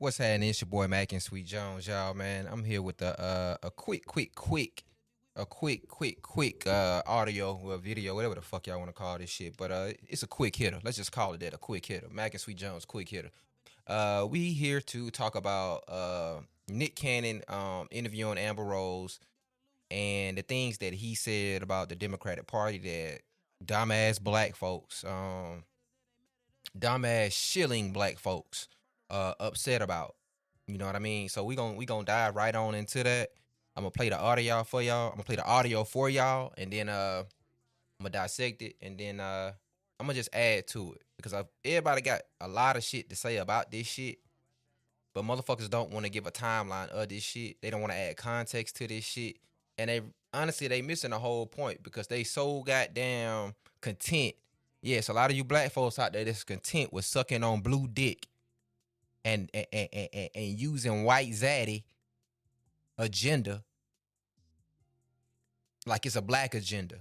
What's happening? It's your boy Mac and Sweet Jones, y'all, man. I'm here with a quick audio or video, whatever the fuck y'all want to call this shit. But it's a quick hitter. Let's just call it that, a quick hitter. Mac and Sweet Jones, quick hitter. We here to talk about Nick Cannon interviewing Amber Rose and the things that he said about the Democratic Party that dumbass black folks, dumbass shilling black folks upset about. You know what I mean? So we gonna dive right on into that. I'm gonna play the audio for y'all. I'm gonna play the audio for y'all, and then I'm gonna dissect it, and then I'm gonna just add to it because everybody got a lot of shit to say about this shit, but motherfuckers don't want to give a timeline of this shit. They don't want to add context to this shit, and they missing the whole point because they so goddamn content. Yes, a lot of you black folks out there that's content with sucking on blue dick and using white zaddy agenda like it's a black agenda.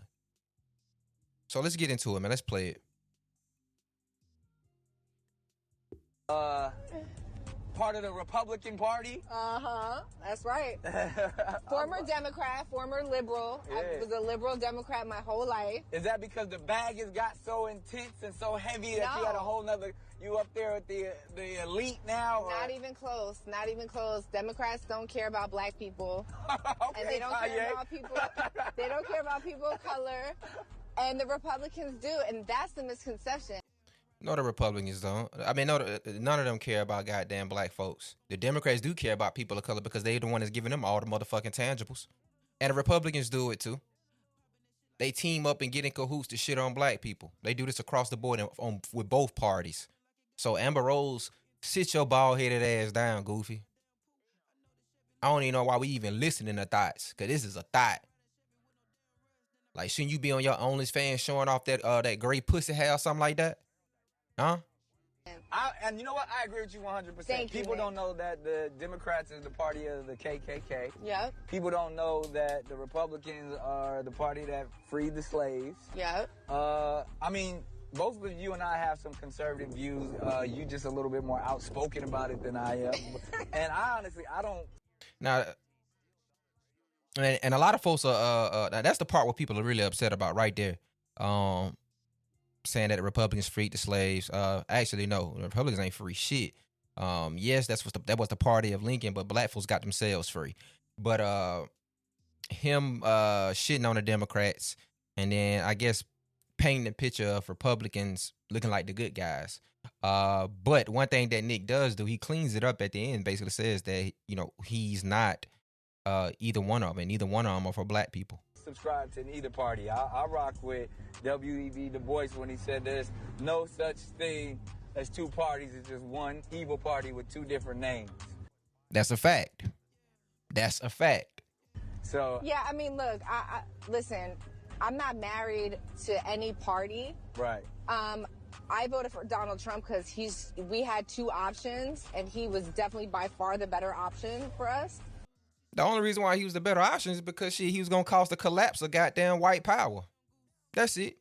So let's get into it, man. Let's play it. Part of the Republican Party. That's right. Former Democrat, former liberal. Yeah. I was a liberal Democrat my whole life. Is that because the bag has got so intense and so heavy that you had a whole nother, you up there with the elite now? Not even close. Not even close. Democrats don't care about black people. Okay, and they don't care about people. They don't care about people of color. And the Republicans do. And that's the misconception. No, the Republicans don't. I mean, no, none of them care about goddamn black folks. The Democrats do care about people of color because they're the one that's giving them all the motherfucking tangibles. And the Republicans do it too. They team up and get in cahoots to shit on black people. They do this across the board with both parties. So Amber Rose, sit your bald-headed ass down, Goofy. I don't even know why we even listening to thoughts, because this is a thought. Like, shouldn't you be on your OnlyFans showing off that gray pussy hair or something like that? Huh? And you know what? I agree with you 100%. Thank you, People man. don't know that the Democrats is the party of the KKK. Yep. People don't know that the Republicans are the party that freed the slaves. Yep. I mean, both of you and I have some conservative views. You just a little bit more outspoken about it than I am. And I honestly, I don't. Now, and a lot of folks are that's the part where people are really upset about right there. Saying that the Republicans freed the slaves. Actually, no, the Republicans ain't free shit. Yes, that was the party of Lincoln, but black folks got themselves free. But him shitting on the Democrats, and then I guess painting the picture of Republicans looking like the good guys. But one thing that Nick does do, he cleans it up at the end. Basically says that he's not either one of them, and neither one of them are for black people. Subscribe to either party. I rock with W.E.B. Du Bois when he said there's no such thing as two parties. It's just one evil party with two different names. That's a fact. That's a fact. So Yeah, I mean, look, I listen, I'm not married to any party. right. I voted for Donald Trump because we had two options, and he was definitely by far the better option for us. The only reason why he was the better option is because he was gonna cause the collapse of goddamn white power. That's it.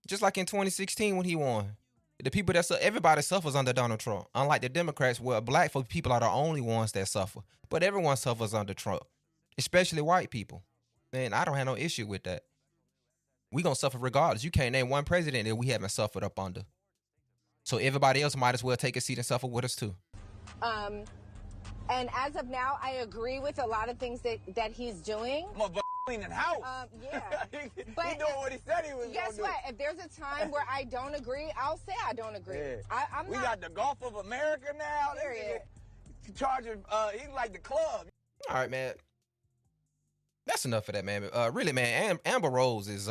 Just like in 2016 when he won. The people everybody suffers under Donald Trump. Unlike the Democrats, where black folk people are the only ones that suffer. But everyone suffers under Trump, especially white people. And I don't have no issue with that. We gonna suffer regardless. You can't name one president that we haven't suffered up under. So everybody else might as well take a seat and suffer with us too. And as of now, I agree with a lot of things that he's doing. Motherfucker cleaning house. Yeah. He But doing what he said he was Guess gonna what? If there's a time where I don't agree, I'll say I don't agree. Yeah. I'm We not. got the Gulf of America now. This Period. nigga charging, he's like the club. All right, man. That's enough of that, man. Really, man, Amber Rose is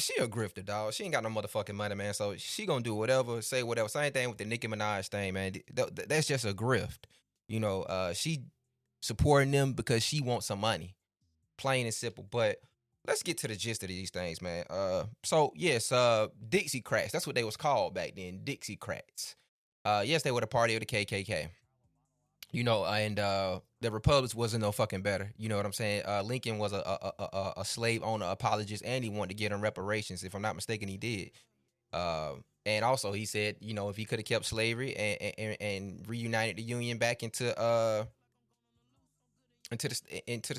she a grifter, dog? She ain't got no motherfucking money, man. So she gonna do whatever, say whatever. Same thing with the Nicki Minaj thing, man. That's just a grift. She supporting them because she wants some money. Plain and simple. But let's get to the gist of these things, man. So yes, Dixiecrats. That's what they was called back then, Dixiecrats. Yes, they were the party of the KKK. And the Republicans wasn't no fucking better. You know what I'm saying? Lincoln was a slave owner apologist, and he wanted to get him reparations. If I'm not mistaken, he did. And also, he said, if he could have kept slavery and reunited the Union back into the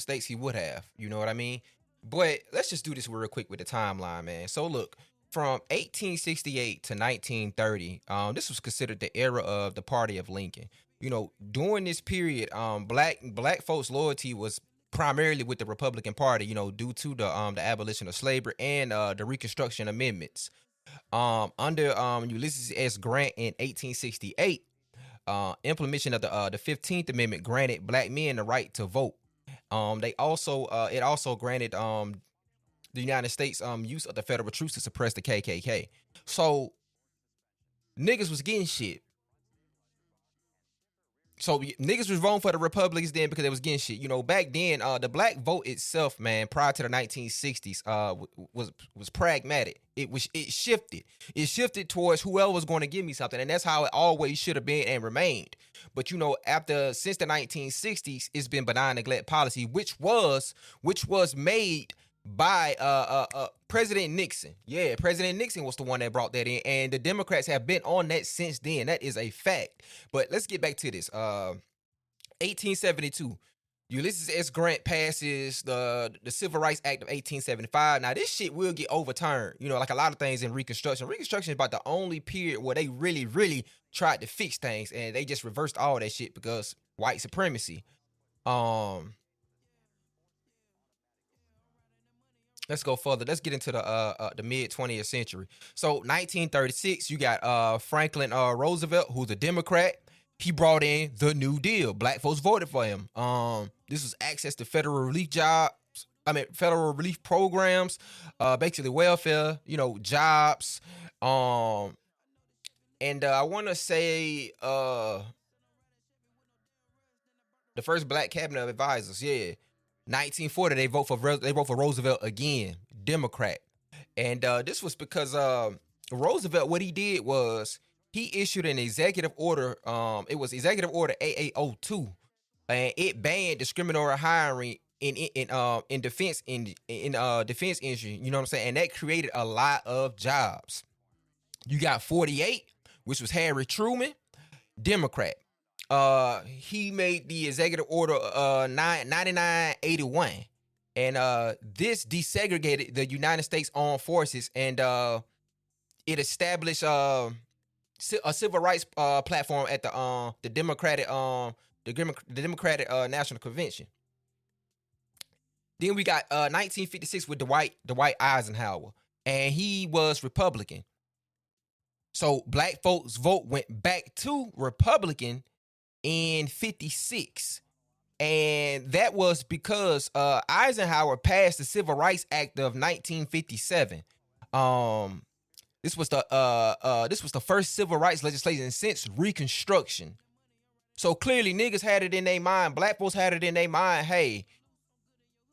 states, he would have. You know what I mean? But let's just do this real quick with the timeline, man. So look, from 1868 to 1930, this was considered the era of the Party of Lincoln. During this period, black folks' loyalty was primarily with the Republican Party. Due to the abolition of slavery and the Reconstruction Amendments. Under Ulysses S. Grant in 1868, implementation of the 15th Amendment granted black men the right to vote. It also granted the United States use of the federal troops to suppress the KKK. So niggas was getting shit. So niggas was voting for the Republicans then because they was getting shit. Back then, the black vote itself, man, prior to the 1960s, was pragmatic. It shifted. It shifted towards whoever was going to give me something, and that's how it always should have been and remained. But since the 1960s, it's been benign neglect policy, which was made by President Nixon. Yeah, President Nixon was the one that brought that in, and the Democrats have been on that since then. That is a fact. But let's get back to this. 1872, Ulysses S. Grant passes the Civil Rights Act of 1875. Now, this shit will get overturned, like a lot of things in Reconstruction. Reconstruction is about the only period where they really, really tried to fix things, and they just reversed all that shit because white supremacy. Let's go further. Let's get into the mid 20th century. So 1936, you got Franklin Roosevelt, who's a Democrat. He brought in the New Deal. Black folks voted for him. This was access to federal relief programs, basically welfare, jobs. And I want to say the first black cabinet of advisors. Yeah. 1940, they vote for Roosevelt again, Democrat, and this was because Roosevelt, what he did was he issued an executive order. It was Executive Order AA02, and it banned discriminatory hiring in defense defense industry. You know what I'm saying? And that created a lot of jobs. You got 48, which was Harry Truman, Democrat. He made the Executive Order 9981, and this desegregated the United States Armed Forces, and it established a civil rights platform at the Democratic National Convention. Then we got 1956 with Dwight Eisenhower, and he was Republican. So black folks' vote went back to Republican in 56, and that was because Eisenhower passed the Civil Rights Act of 1957. This was the first civil rights legislation since Reconstruction. So clearly niggas had it in their mind, black folks had it in their mind, hey,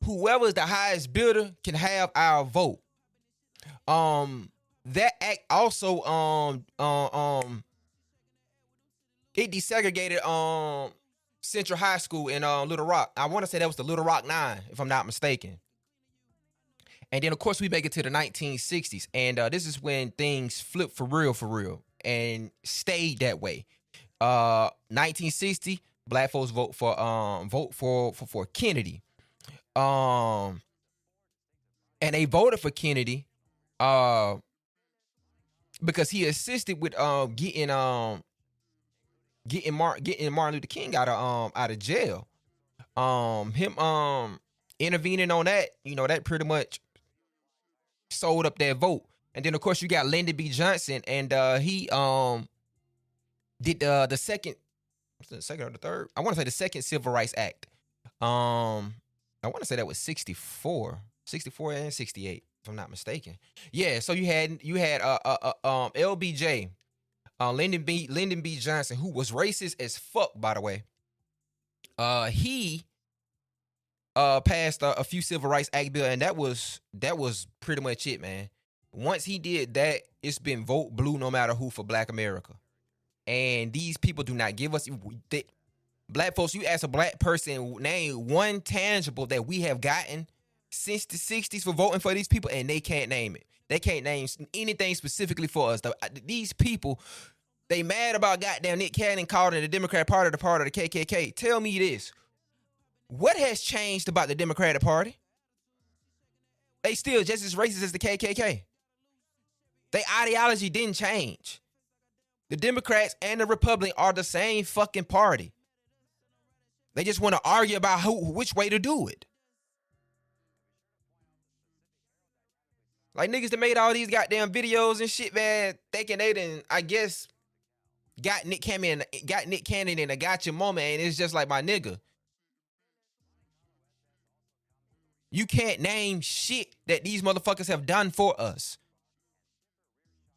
whoever's the highest bidder can have our vote. That act also it desegregated Central High School in Little Rock. I want to say that was the Little Rock 9, if I'm not mistaken. And then, of course, we make it to the 1960s. And this is when things flipped for real, and stayed that way. 1960, black folks vote for Kennedy. And they voted for Kennedy because he assisted with getting Martin Luther King out of jail. Him intervening on that, that pretty much sold up that vote. And then of course you got Lyndon B. Johnson, and he did the second or the third, I want to say the second Civil Rights Act. I want to say that was 64 and 68, if I'm not mistaken. Yeah, so you had LBJ, Lyndon B. Johnson, who was racist as fuck, by the way. He passed a few Civil Rights Act bill, and that was pretty much it, man. Once he did that, it's been vote blue no matter who for Black America. And these people do not give us black folks. You ask a black person, name one tangible that we have gotten since the 60s for voting for these people, and they can't name it. They can't name anything specifically for us. These people, they mad about goddamn Nick Cannon calling the Democrat Party the part of the KKK. Tell me this. What has changed about the Democratic Party? They still just as racist as the KKK. Their ideology didn't change. The Democrats and the Republicans are the same fucking party. They just want to argue about which way to do it. Like niggas that made all these goddamn videos and shit, man, thinking they done, I guess, got Nick Cannon in a gotcha moment, and it's just like, my nigga, you can't name shit that these motherfuckers have done for us.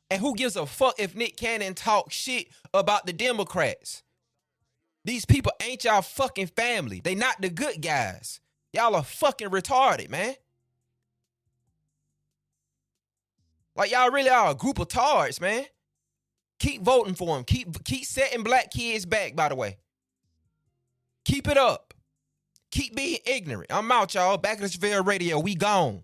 And who gives a fuck if Nick Cannon talks shit about the Democrats? These people ain't y'all fucking family. They not the good guys. Y'all are fucking retarded, man. Like, y'all really are a group of tards, man. Keep voting for them. Keep setting black kids back, by the way. Keep it up. Keep being ignorant. I'm out, y'all. Back at the Javale Radio. We gone.